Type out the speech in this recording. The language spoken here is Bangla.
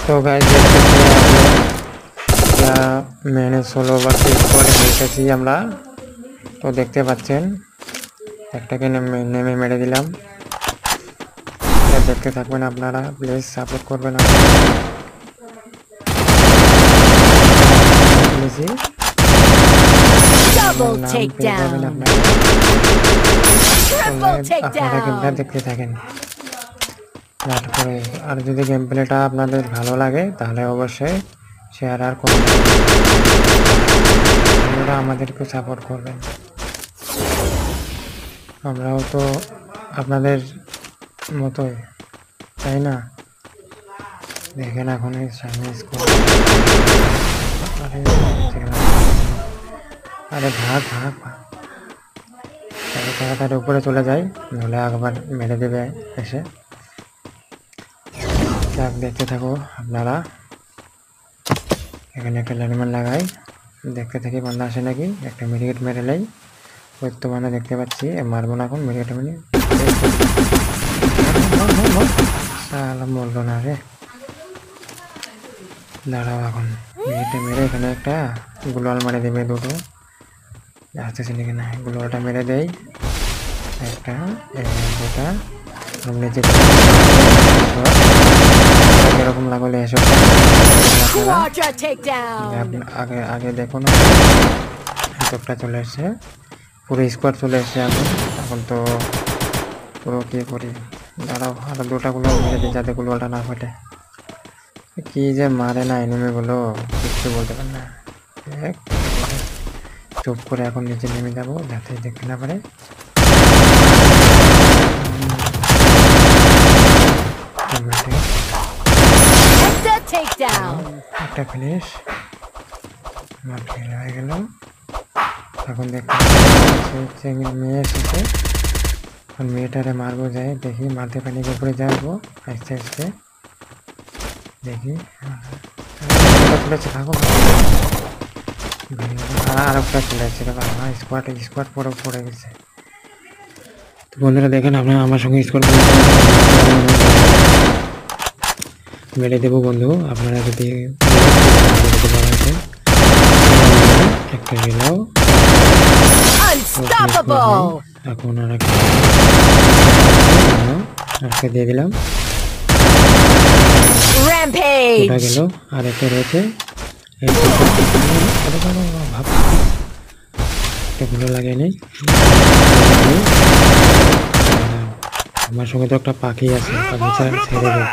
तो गाइस देखते मैंने 16 বারটি স্কোয়াডে মেরেছি আমরা। তো দেখতে পাচ্ছেন একটাকে নেমে মেরে দিলাম। দেখতে থাকবেন আপনারা, প্লিজ সাপোর্ট করবেন আপনারা দেখতে থাকেন। তারপরে আর যদি গেম প্লেটা আপনাদের ভালো লাগে তাহলে অবশ্যই শেয়ার আর কমেন্ট আপনারা আমাদেরকে সাপোর্ট করবেন। আমরাও তো আপনাদের মতোই, তাই না? দেখেন এখন সামনে স্কোর। আরে ভাগ ভাগ ভাগ, তাড়াতাড়ি উপরে চলে যায়, নইলে একবার মেরে দেবে এসে। যাক, দেখতে থাকো আপনারা। এখানে একটা ল্যান্ডমাইন লাগাই, দেখতে থাকি বান্দা আসে নাকি। একটা মেডিকেট মেরে নেই, বর্তমানে দেখতে পাচ্ছি। মারবো না এখন, মেডিকেট মেরে মরলো না রে। দাঁড়াও, এখন মেডিকেটে মেরে এখানে একটা গ্লোয়াল মারে দেবে। দুটো আসতেছে নাকি না, গ্লোয়ালটা মেরে দেয় একটা, দুটা নিচে। এরকম লাগলে এসব আগে আগে দেখুন, হেলিকপ্টার চলে এসছে, পুরো স্কোয়াড চলে এসছে। এখন তো পুরো কি করি, দাঁড়াও আরো দুটা গুলো মেরে দিই যাতে গুলোটা না ফাটে। কি যে মারে না এনিমিগুলো, কিচ্ছু বলতে পারে না। চুপ করে এখন নিচে নেমে যাবো যাতে দেখতে না পারে। একটা ফিনিশ, আমার ফেল হয়ে গেল। এখন দেখতে মেয়ে এসেছে, এখন মেয়েটারে মারবো। যায় দেখি, মারতে পানি উপরে যাবো আস্তে আস্তে। দেখি থাকো, আর একটা চলে আসছে। স্কোয়াড পড়ে গেছে। তো বন্ধুরা দেখেন, আপনারা আমার সঙ্গে স্কোয়াড মেরে দেবো বন্ধু। আপনারা যদি একটা গেলাও এখন আরেকটা দিয়ে দিলাম, ওটা গেল। আর একটা রয়েছে, ভাবগুলো লাগিয়ে নেই। আমার সঙ্গে তো একটা পাখি আছে, পাখি ছেড়ে দেয়।